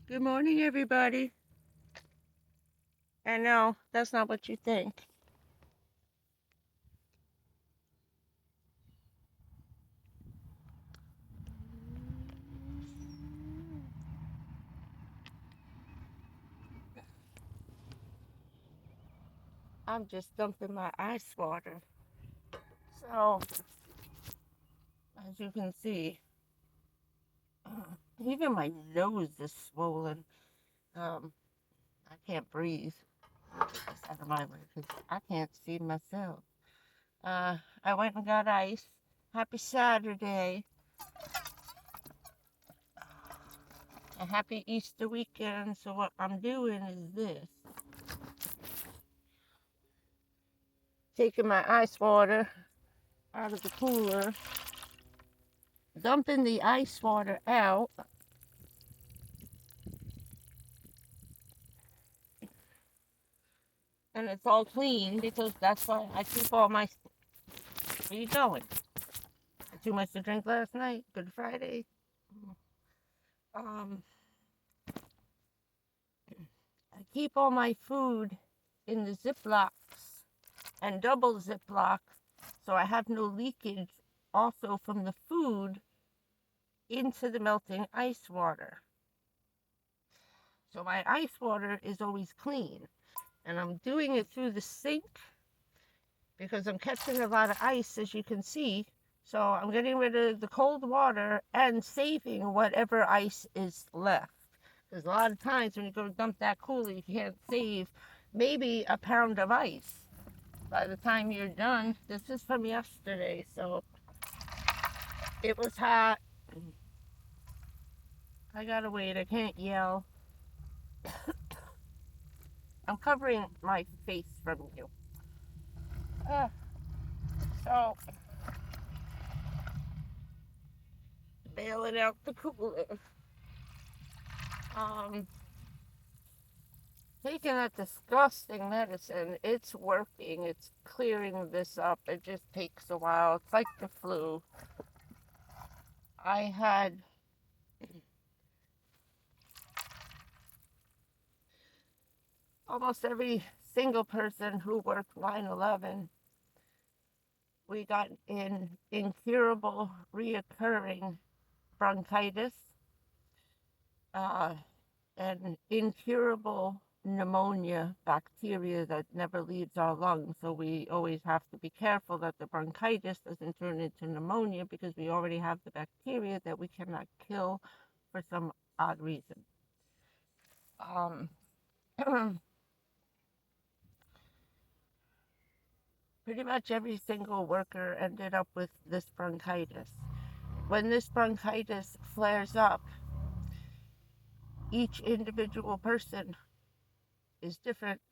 Good morning, everybody. And no, that's not what you think. I'm just dumping my ice water. So, as you can see, even my nose is swollen. Um, I can't breathe. Get this out of my way because I can't see myself. I went and got ice. Happy Saturday. A happy Easter weekend. So, what I'm doing is this, taking my ice water out of the cooler, dumping the ice water out, and it's all clean because that's why I keep all my. Where you going? Too much to drink last night. Good Friday. Um, I keep all my food in the Ziplocs and double Ziploc, so I have no leakage. Also from the food into the melting ice water. So my ice water is always clean, and I'm doing it through the sink because I'm catching a lot of ice, as you can see. So I'm getting rid of the cold water and saving whatever ice is left. Because a lot of times when you go to dump that cooler, you can't save maybe a pound of ice by the time you're done. This is from yesterday, so it was hot. I gotta wait. I can't yell. I'm covering my face from you. Uh, so, bailing out the cooler. Um, Taking that disgusting medicine, it's working. It's clearing this up. It just takes a while. It's like the flu. I had almost every single person who worked 9/11. We got in incurable, reoccurring bronchitis, uh, and incurable pneumonia bacteria that never leaves our lungs. So we always have to be careful that the bronchitis doesn't turn into pneumonia because we already have the bacteria that we cannot kill for some odd reason. Um, Pretty much every single worker ended up with this bronchitis. When this bronchitis flares up, each individual person is different,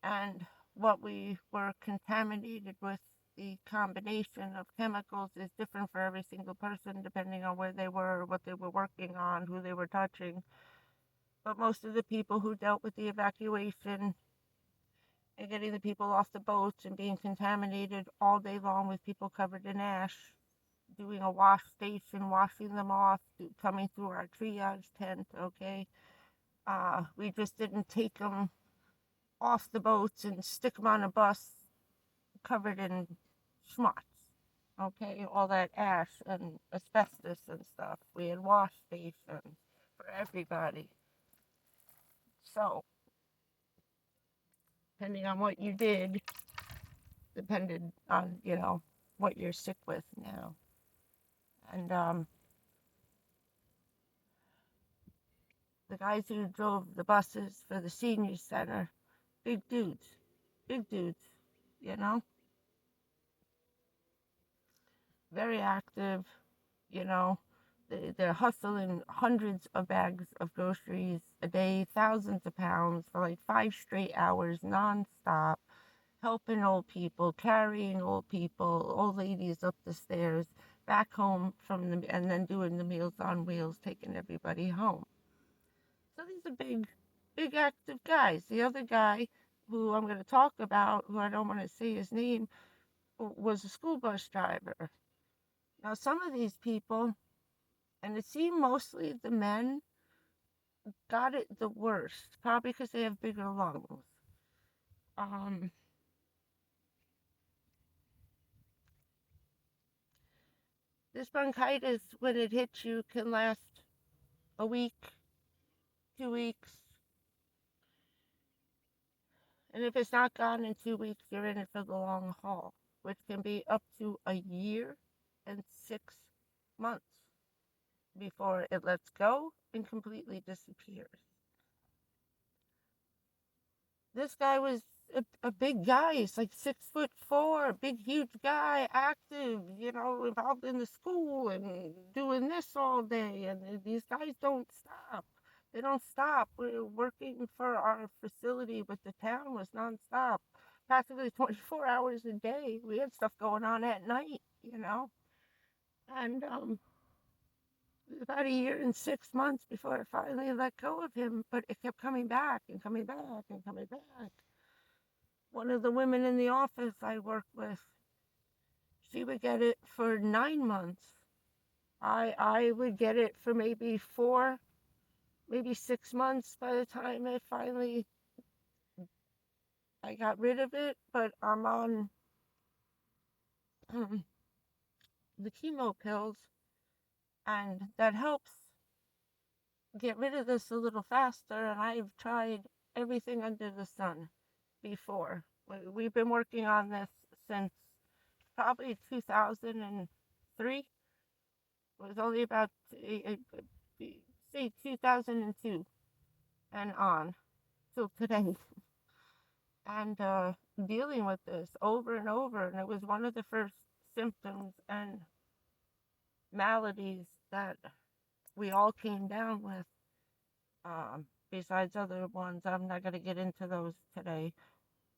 and what we were contaminated with, the combination of chemicals, is different for every single person depending on where they were, what they were working on, who they were touching. But most of the people who dealt with the evacuation and getting the people off the boats and being contaminated all day long with people covered in ash, doing a wash station, washing them off, coming through our triage tent, okay? We just didn't take them off the boats and stick them on a bus covered in schmutz, okay? All that ash and asbestos and stuff. We had wash stations for everybody. So, depending on what you did, depended on, what you're sick with now. And the guys who drove the buses for the senior center, big dudes, you know, very active, you know. They're hustling hundreds of bags of groceries a day, thousands of pounds for like 5 straight hours nonstop, helping old people, carrying old people, old ladies up the stairs, back home and then doing the Meals on Wheels, taking everybody home. So these are big active guys. The other guy who I'm going to talk about, who I don't want to say his name, was a school bus driver. Now, some of these people, and it seemed mostly the men, got it the worst, probably because they have bigger lungs. Um, this bronchitis, when it hits you, can last a week, 2 weeks, and if it's not gone in 2 weeks, you're in it for the long haul, which can be up to a year and 6 months before it lets go and completely disappears. This guy was a big guy. He's like 6'4", big, huge guy, active, involved in the school and doing this all day. And these guys don't stop. They don't stop. We're working for our facility, but the town was nonstop, practically 24 hours a day. We had stuff going on at night. And it was about a year and 6 months before I finally let go of him, but it kept coming back and coming back and coming back. One of the women in the office I work with, she would get it for 9 months. I would get it for maybe 4, maybe 6 months by the time I got rid of it. But I'm on the chemo pills, and that helps get rid of this a little faster. And I've tried everything under the sun before. We've been working on this since probably 2003. It was only about, say, 2002 and on till today. And dealing with this over and over. And it was one of the first symptoms and maladies that we all came down with, besides other ones. I'm not going to get into those today,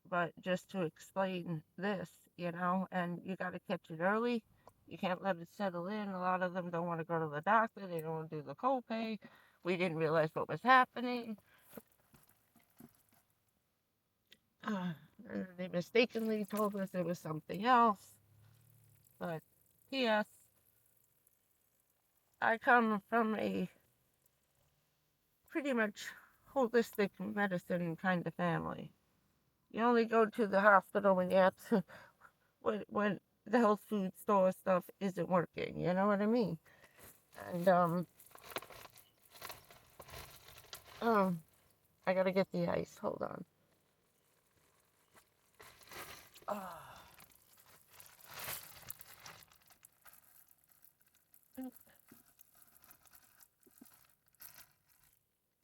but just to explain this, and you got to catch it early. You can't let it settle in. A lot of them don't want to go to the doctor. They don't want to do the copay. We didn't realize what was happening. They mistakenly told us it was something else. But P.S. I come from a pretty much holistic medicine kind of family. You only go to the hospital when you have to, when the health food store stuff isn't working. You know what I mean? And I gotta get the ice. Hold on.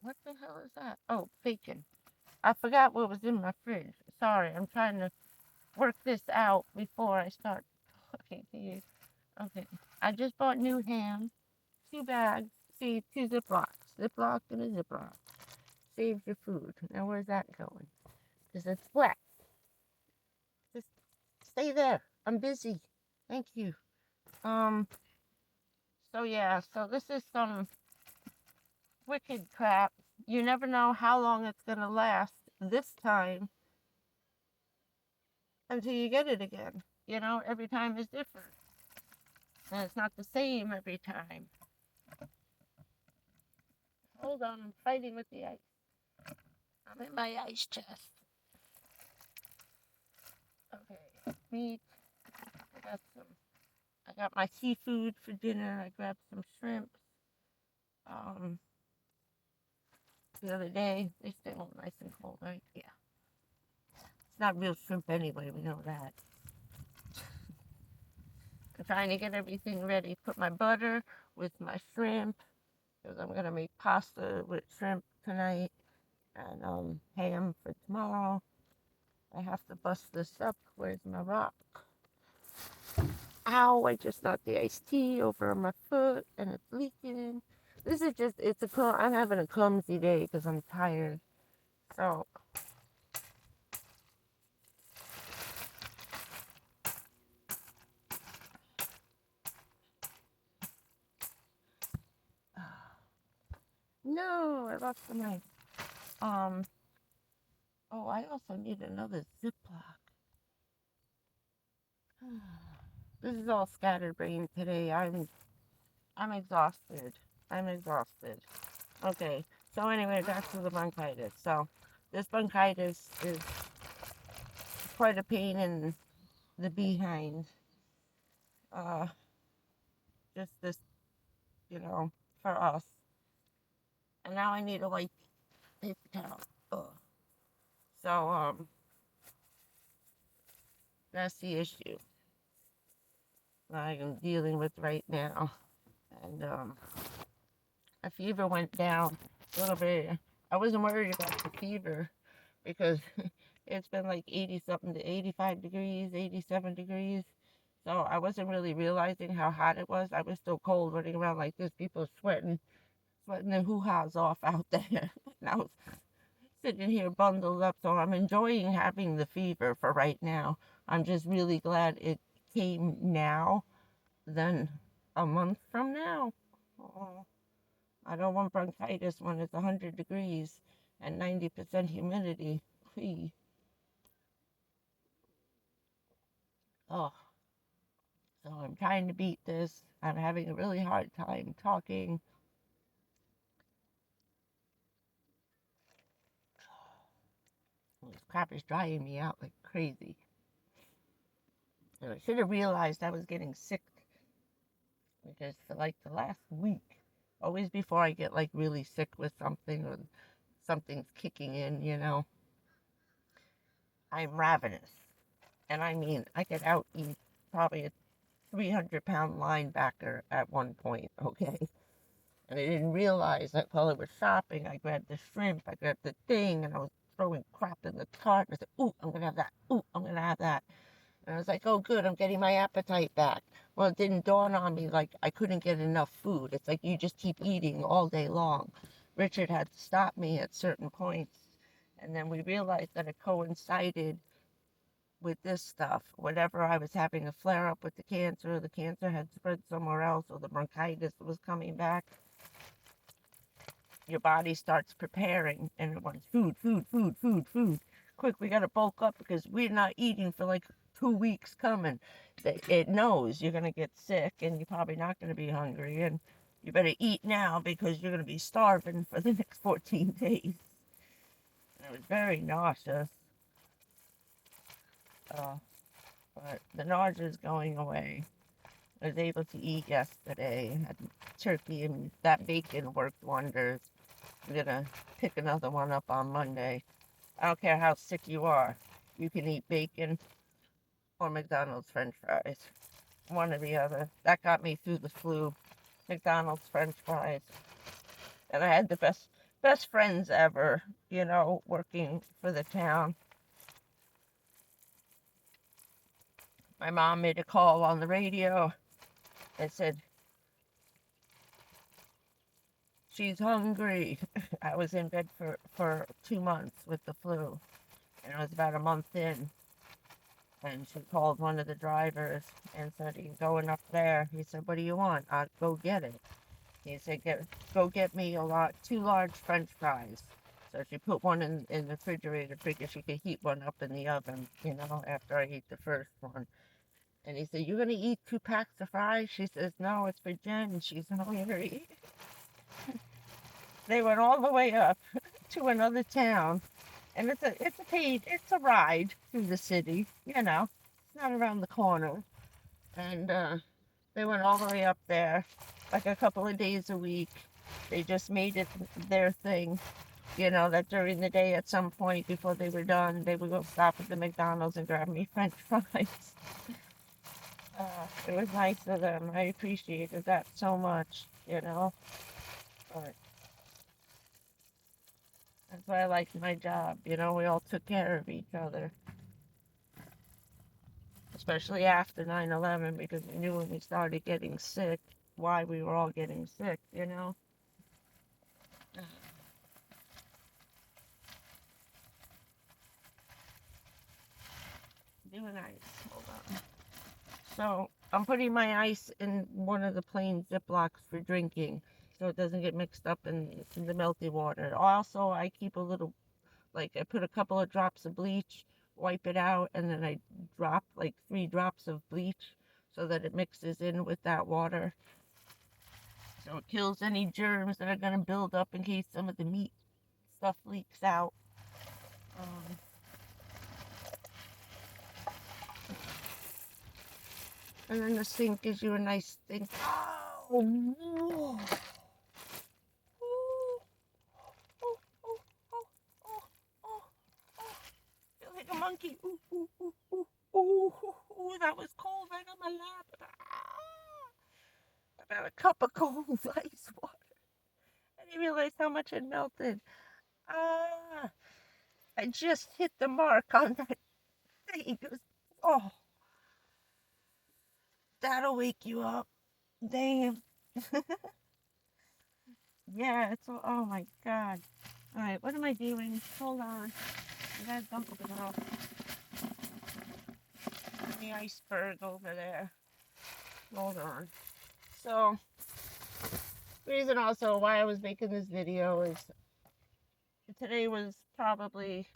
What the hell is that? Oh, bacon. I forgot what was in my fridge. Sorry, I'm trying to work this out before I start talking to you. Okay, I just bought new ham, 2 bags, see, 2 Ziplocs. Ziploc and a Ziploc. Saves your food. Now where's that going? Because it's wet. Just stay there. I'm busy. Thank you. So yeah, so this is some wicked crap. You never know how long it's gonna last this time until you get it again. Every time is different. And it's not the same every time. Hold on, I'm fighting with the ice. I'm in my ice chest. Okay, meat. I got my seafood for dinner. I grabbed some shrimps. The other day, they stay all nice and cold, right? Yeah. It's not real shrimp anyway, we know that. I'm trying to get everything ready. Put my butter with my shrimp, because I'm going to make pasta with shrimp tonight, and ham for tomorrow. I have to bust this up. Where's my rock? Ow, I just knocked the iced tea over my foot, and it's leaking. This is just, I'm having a clumsy day because I'm tired. So, no, I lost the knife. Oh, I also need another Ziploc. This is all scatterbrained today. I'm exhausted. I'm exhausted. Okay, So anyway, back to the bronchitis. So this bronchitis is quite a pain in the behind. Uh, just this, you know, for us. And now I need a white paper towel. Ugh. So that's the issue I am dealing with right now. And my fever went down a little bit. I wasn't worried about the fever because it's been like 80 something to 85 degrees, 87 degrees. So I wasn't really realizing how hot it was. I was still cold running around like this. People sweating their hoo-ha's off out there. And I was sitting here bundled up. So I'm enjoying having the fever for right now. I'm just really glad it came now than a month from now. Oh, I don't want bronchitis when it's 100 degrees and 90% humidity. Whee. Oh, so I'm trying to beat this. I'm having a really hard time talking. This crap is drying me out like crazy. And I should have realized I was getting sick because for like the last week, always before I get like really sick with something or something's kicking in, I'm ravenous. And I mean, I could out eat probably a 300-pound linebacker at one point, okay? And I didn't realize that while I was shopping, I grabbed the shrimp, I grabbed the thing, and I was throwing crap in the cart. And I said, ooh, I'm going to have that. Ooh, I'm going to have that. And I was like, oh, good, I'm getting my appetite back. Well, it didn't dawn on me like I couldn't get enough food. It's like you just keep eating all day long. Richard had to stop me at certain points. And then we realized that it coincided with this stuff. Whenever I was having a flare up with the cancer had spread somewhere else, or the bronchitis was coming back, your body starts preparing and it wants food, food, food, food, food. Quick, we got to bulk up because we're not eating for like 2 weeks coming. It knows you're going to get sick and you're probably not going to be hungry, and you better eat now because you're going to be starving for the next 14 days. And it was very nauseous. But the nausea is going away. I was able to eat yesterday. Had turkey, and that bacon worked wonders. I'm gonna pick another one up on Monday. I don't care how sick you are. You can eat bacon or McDonald's French fries. One or the other. That got me through the flu. McDonald's French fries. And I had the best friends ever, working for the town. My mom made a call on the radio and said, she's hungry. I was in bed for 2 months with the flu, and it was about a month in. And she called one of the drivers and said, he's going up there. He said, what do you want? I'll go get it. He said, go get me 2 large French fries. So she put one in the refrigerator, figured she could heat one up in the oven, after I ate the first one. And he said, you're going to eat 2 packs of fries? She says, no, it's for Jen. She's hungry. They went all the way up to another town, and it's a ride through the city. It's not around the corner. And they went all the way up there, like a couple of days a week. They just made it their thing, that during the day at some point before they were done, they would go stop at the McDonald's and grab me French fries. It was nice of them. I appreciated that so much, But that's why I liked my job. We all took care of each other. Especially after 9/11, because we knew when we started getting sick, why we were all getting sick, Doing ice. Hold on. So I'm putting my ice in one of the plain Ziplocs for drinking, so it doesn't get mixed up in the melty water. Also, I keep a little, I put a couple of drops of bleach, wipe it out, and then I drop like 3 drops of bleach so that it mixes in with that water. So it kills any germs that are going to build up in case some of the meat stuff leaks out. Um, and then the sink gives you a nice sink. Oh, feel like a monkey. Ooh, that was cold right on my lap. About a cup of cold ice water. I didn't realize how much it melted. Ah, I just hit the mark on that thing. Oh, that'll wake you up. Damn. Yeah, it's, oh my God. All right, what am I doing? Hold on. I gotta dump it off. The iceberg over there. Hold on. So, the reason also why I was making this video is today was probably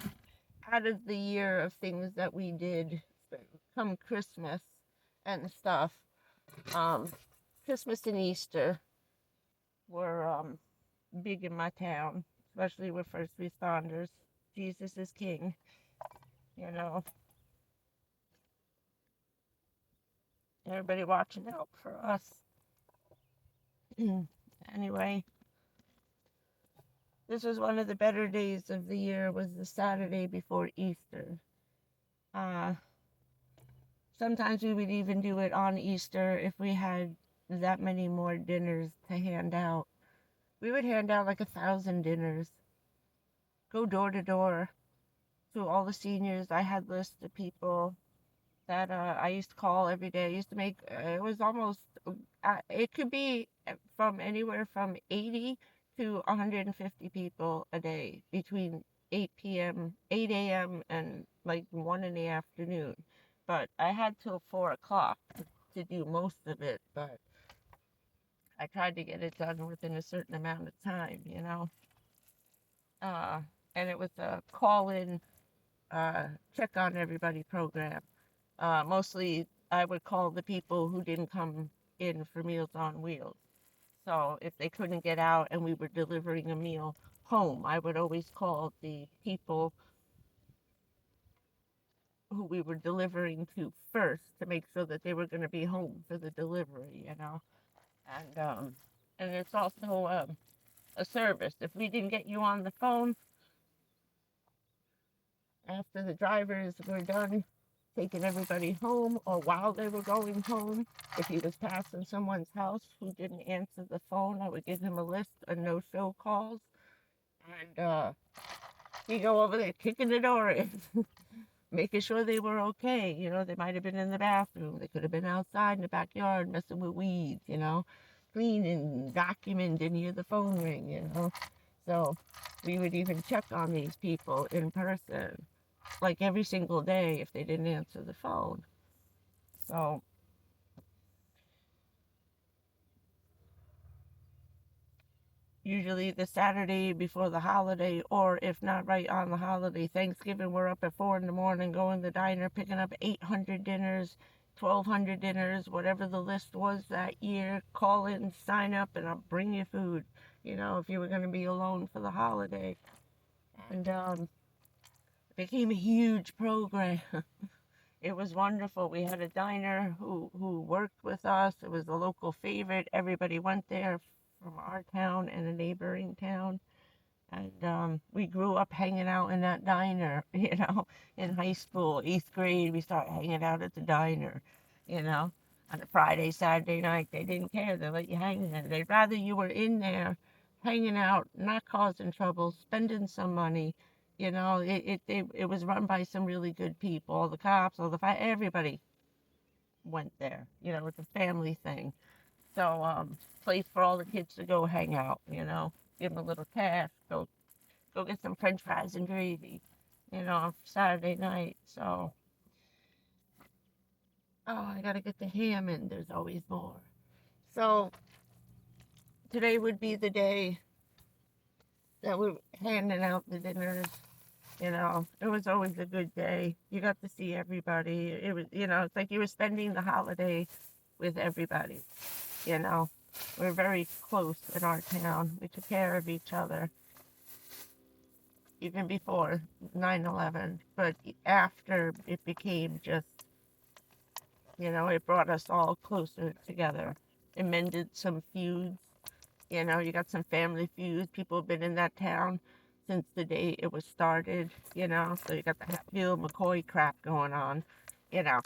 out of the year of things that we did come Christmas and stuff. Christmas and Easter were big in my town, especially with first responders. Jesus is king, you know. Everybody watching out for us. Anyway, this was one of the better days of the year, was the Saturday before Easter. Sometimes we would even do it on Easter if we had that many more dinners to hand out. We would hand out like 1,000 dinners. Go door to door to all the seniors. I had lists of people that I used to call every day. I used to make, it was almost, it could be from anywhere from 80 to 150 people a day between 8 a.m. and like 1 in the afternoon. But I had till 4 o'clock to do most of it, but I tried to get it done within a certain amount of time, you know. And it was a call-in, check on everybody program. Mostly I would call the people who didn't come in for Meals on Wheels. So if they couldn't get out and we were delivering a meal home, I would always call the people who we were delivering to first to make sure that they were going to be home for the delivery, you know. And it's also a service. If we didn't get you on the phone after the drivers were done taking everybody home, or while they were going home, if he was passing someone's house who didn't answer the phone, I would give him a list of no-show calls, and he'd go over there kicking the door in, making sure they were okay. You know, they might have been in the bathroom, they could have been outside in the backyard messing with weeds, you know, cleaning, vacuuming, didn't hear the phone ring, you know. So we would even check on these people in person, like every single day if they didn't answer the phone. So usually the Saturday before the holiday, or if not right on the holiday, Thanksgiving, we're up at 4 in the morning, going to the diner, picking up 800 dinners, 1,200 dinners, whatever the list was that year. Call in, sign up, and I'll bring you food, you know, if you were going to be alone for the holiday. And it became a huge program. It was wonderful. We had a diner who worked with us. It was a local favorite. Everybody went there from our town and a neighboring town. And we grew up hanging out in that diner, you know, in high school, 8th grade, we started hanging out at the diner, you know, on a Friday, Saturday night. They didn't care. They let you hang there. They'd rather you were in there hanging out, not causing trouble, spending some money. You know, it was run by some really good people. All the cops, all the everybody went there. You know, it's a family thing. So, place for all the kids to go hang out. You know, give them a little cash. Go get some French fries and gravy. You know, on Saturday night. So, oh, I gotta get the ham in. There's always more. So today would be the day that we're handing out the dinners. You know, it was always a good day. You got to see everybody. It was, you know, it's like you were spending the holiday with everybody, you know. We're very close in our town. We took care of each other even before 9/11, but after it became just, it brought us all closer together. It mended some feuds. You got some family feuds. People have been in that town since the day it was started, so you got the Hatfield McCoy crap going on, you know.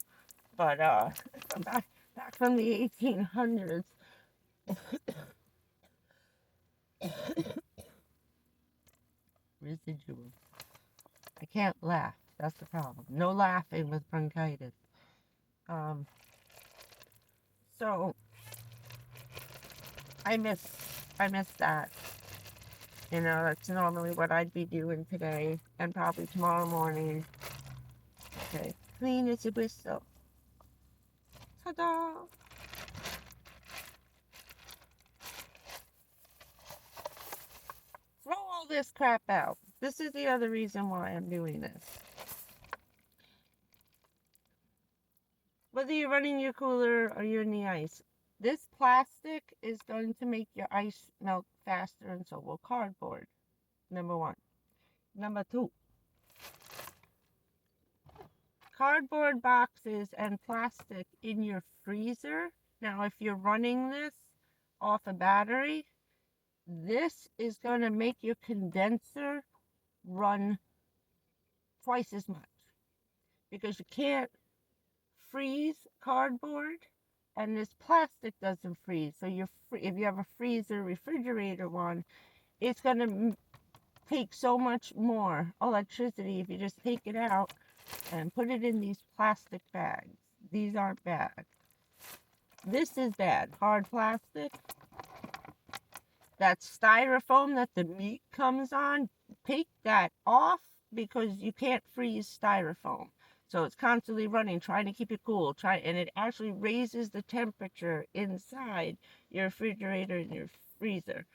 But back from the 1800s, residual. I can't laugh. That's the problem. No laughing with bronchitis. Um, so I miss that. That's normally what I'd be doing today and probably tomorrow morning. Okay, clean as a whistle. Ta-da! Throw all this crap out. This is the other reason why I'm doing this. Whether you're running your cooler or you're in the ice, this plastic is going to make your ice melt faster, and so will cardboard. Number one. Number two, cardboard boxes and plastic in your freezer. Now, if you're running this off a battery, this is going to make your condenser run twice as much because you can't freeze cardboard and this plastic doesn't freeze. So if you have a freezer refrigerator one, it's going to take so much more electricity if you just take it out and put it in these plastic bags. These aren't bad. This is bad. Hard plastic. That styrofoam that the meat comes on, take that off because you can't freeze styrofoam. So it's constantly running, trying to keep it cool. And it actually raises the temperature inside your refrigerator and your freezer.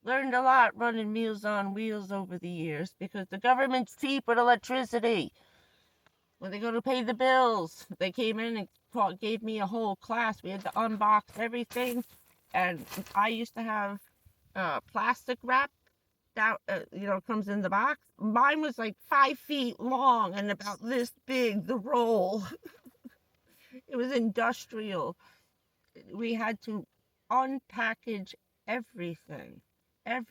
Learned a lot running Meals on Wheels over the years because the government's cheap with electricity. When they go to pay the bills, they came in and gave me a whole class. We had to unbox everything. And I used to have plastic wrap that comes in the box. Mine was like 5 feet long and about this big, the roll. It was industrial. We had to unpackage everything. And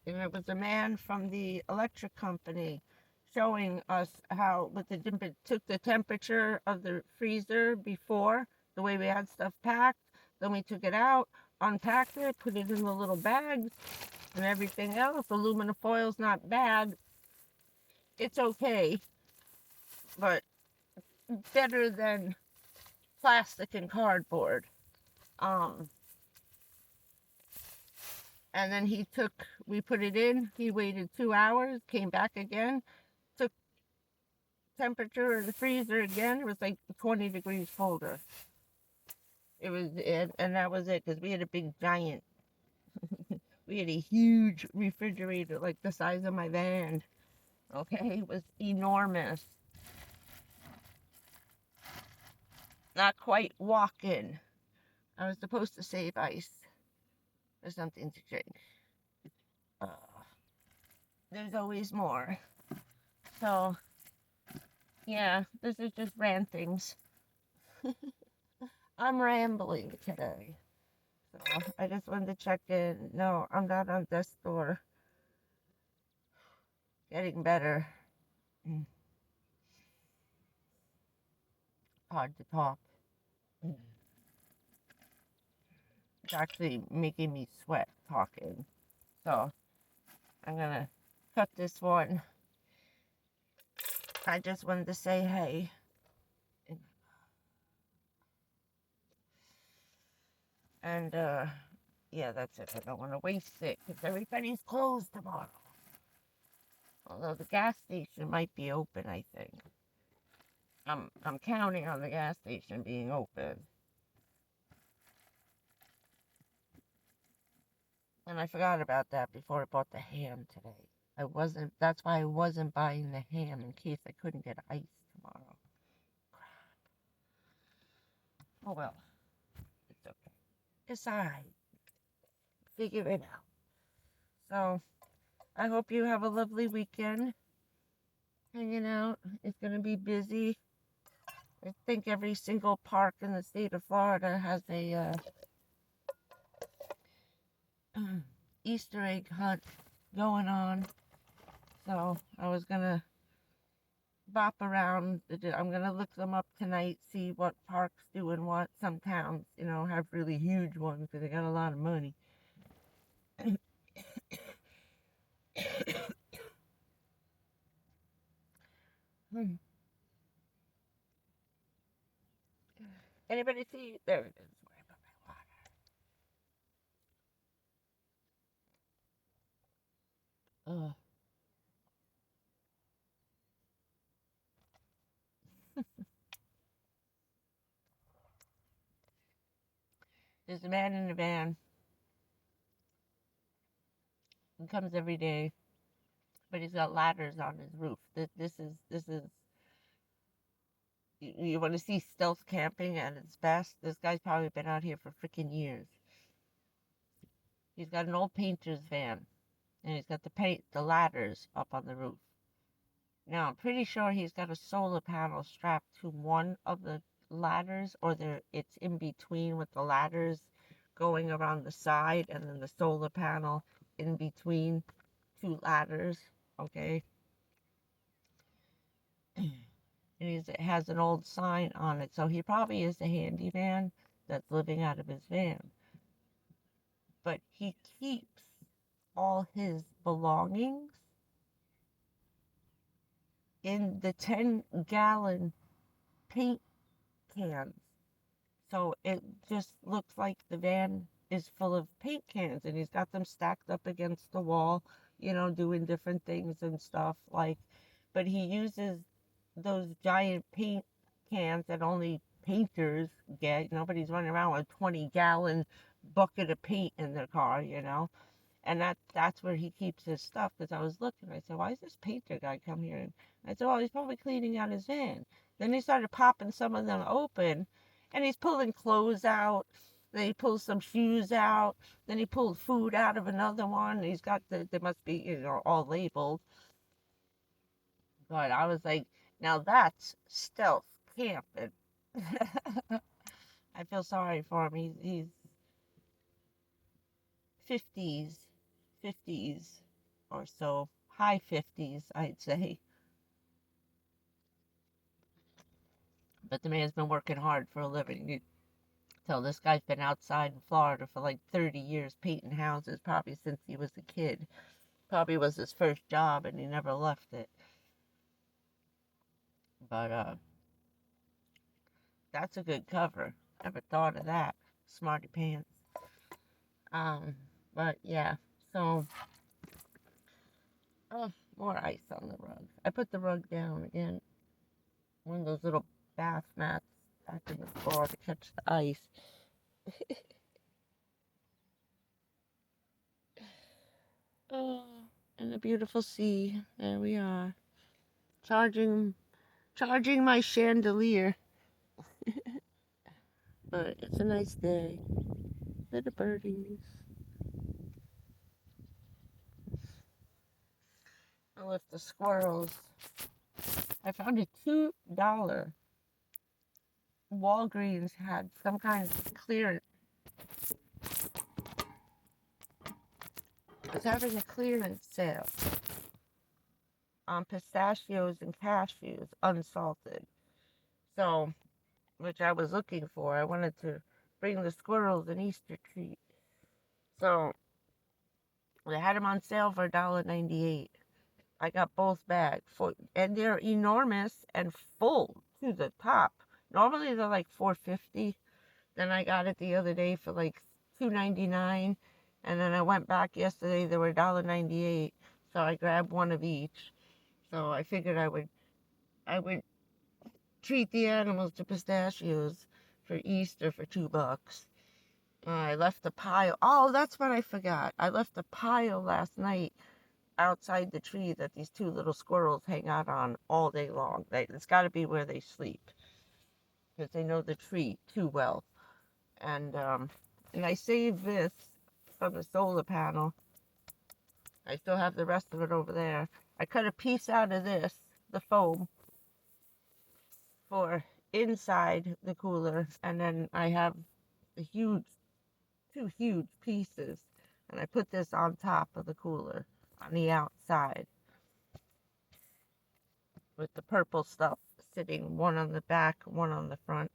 it was a man from the electric company showing us how took the temperature of the freezer before, the way we had stuff packed. Then we took it out, unpacked it, put it in the little bags and everything else. Aluminum foil's not bad. It's okay, but better than plastic and cardboard. And then we put it in, he waited 2 hours, came back again, took temperature of the freezer again. It was like 20 degrees colder. And that was it, because we had a big giant, we had a huge refrigerator, like the size of my van. Okay, it was enormous. Not quite walk-in. I was supposed to save ice or something to drink. There's always more. So, yeah, this is just rantings. I'm rambling today. So, I just wanted to check in. No, I'm not on death's door. Getting better. Hard to talk. It's actually making me sweat talking. So, I'm gonna cut this one. I just wanted to say hey. And, yeah, that's it. I don't want to waste it because everybody's closed tomorrow. Although the gas station might be open, I think. I'm counting on the gas station being open. And I forgot about that before I bought the ham today. That's why I wasn't buying the ham in case I couldn't get ice tomorrow. Crap. Oh well. It's okay. It's alright. Figure it out. So, I hope you have a lovely weekend hanging out. It's going to be busy. I think every single park in the state of Florida has a Easter egg hunt going on. So I was going to bop around. I'm going to look them up tonight, see what parks do and what. Some towns, have really huge ones because they got a lot of money. Anybody see? There it is. Where I put my water. There's a man in a van. He comes every day, but he's got ladders on his roof. This is. You want to see stealth camping at its best? This guy's probably been out here for freaking years. He's got an old painter's van, and he's got the ladders up on the roof. Now, I'm pretty sure he's got a solar panel strapped to one of the ladders, or it's in between with the ladders going around the side, and then the solar panel in between two ladders, okay? And it has an old sign on it, so he probably is a handyman that's living out of his van. But he keeps all his belongings in the 10-gallon paint cans. So it just looks like the van is full of paint cans, and he's got them stacked up against the wall, doing different things and stuff like. But he uses those giant paint cans that only painters get. Nobody's running around with a 20-gallon bucket of paint in their car, and that's where he keeps his stuff. Because I was looking, I said, why is this painter guy come here? And I said, well, he's probably cleaning out his van. Then he started popping some of them open, and he's pulling clothes out. Then he pulls some shoes out. Then he pulled food out of another one. He's got they must be, all labeled. But I was like, now that's stealth camping. I feel sorry for him. He's 50s or so, high 50s, I'd say. But the man's been working hard for a living. You tell this guy's been outside in Florida for like 30 years painting houses, probably since he was a kid. Probably was his first job, and he never left it. But that's a good cover. Never thought of that. Smarty pants. But yeah, so more ice on the rug. I put the rug down again. One of those little bath mats back in the floor to catch the ice. Oh, and the beautiful sea. There we are. Charging my chandelier. But it's a nice day. Little birdies. I left the squirrels. I found a $2. Walgreens had some kind of clearance. It's having a clearance sale on pistachios and cashews, unsalted. So, which I was looking for. I wanted to bring the squirrels an Easter treat. So, they had them on sale for $1.98. I got both bags, and they're enormous and full to the top. Normally they're like $4.50. Then I got it the other day for like $2.99, and then I went back yesterday. They were $1.98, so I grabbed one of each. So I figured I would treat the animals to pistachios for Easter for $2. I left the pile. Oh, that's what I forgot. I left the pile last night outside the tree that these two little squirrels hang out on all day long. It's got to be where they sleep because they know the tree too well. And And I saved this from the solar panel. I still have the rest of it over there. I cut a piece out of this, the foam, for inside the cooler, and then I have the two huge pieces, and I put this on top of the cooler on the outside with the purple stuff sitting, one on the back, one on the front.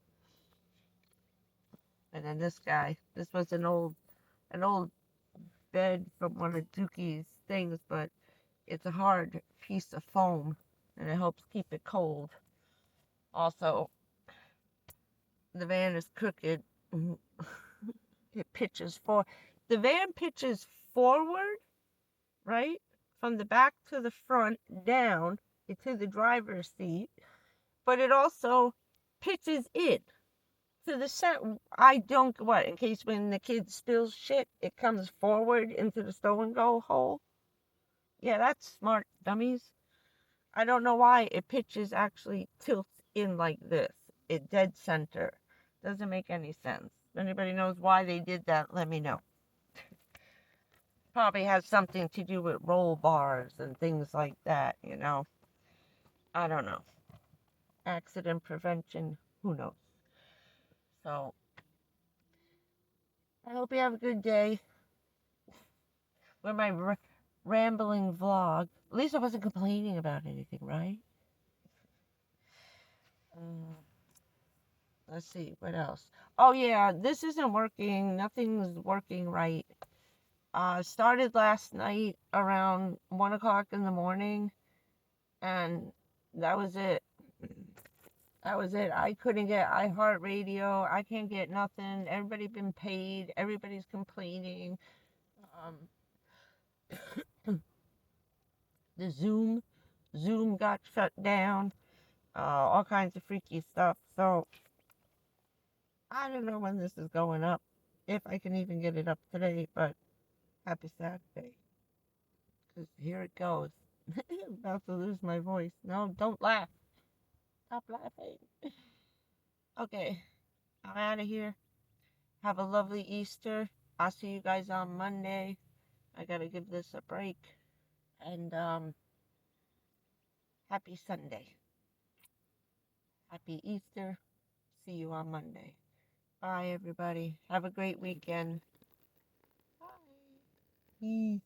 And then this guy, this was an old bed from one of Dookie's things, but it's a hard piece of foam, and it helps keep it cold. Also, the van is crooked. It pitches for the van pitches forward, right, from the back to the front down to the driver's seat, but it also pitches in to the center. I don't, what, in case when the kid spills shit, it comes forward into the stow and go hole. Yeah, that's smart, dummies. I don't know why it pitches actually tilts in like this. It dead center. Doesn't make any sense. If anybody knows why they did that, let me know. Probably has something to do with roll bars and things like that, you know. I don't know. Accident prevention, who knows. So, I hope you have a good day with my rambling vlog. At least I wasn't complaining about anything, right? Let's see, what else? Oh yeah, this isn't working. Nothing's working right. Started last night around 1 o'clock in the morning, and that was it. That was it. I couldn't get iHeartRadio. I can't get nothing. Everybody's been paid. Everybody's complaining. The Zoom got shut down. All kinds of freaky stuff. So I don't know when this is going up, if I can even get it up today. But happy Saturday, because here it goes. I'm about to lose my voice. No, don't laugh. Stop laughing. Okay, I'm out of here. Have a lovely Easter. I'll see you guys on Monday. I gotta give this a break. And happy Sunday. Happy Easter. See you on Monday. Bye, everybody. Have a great weekend. Bye.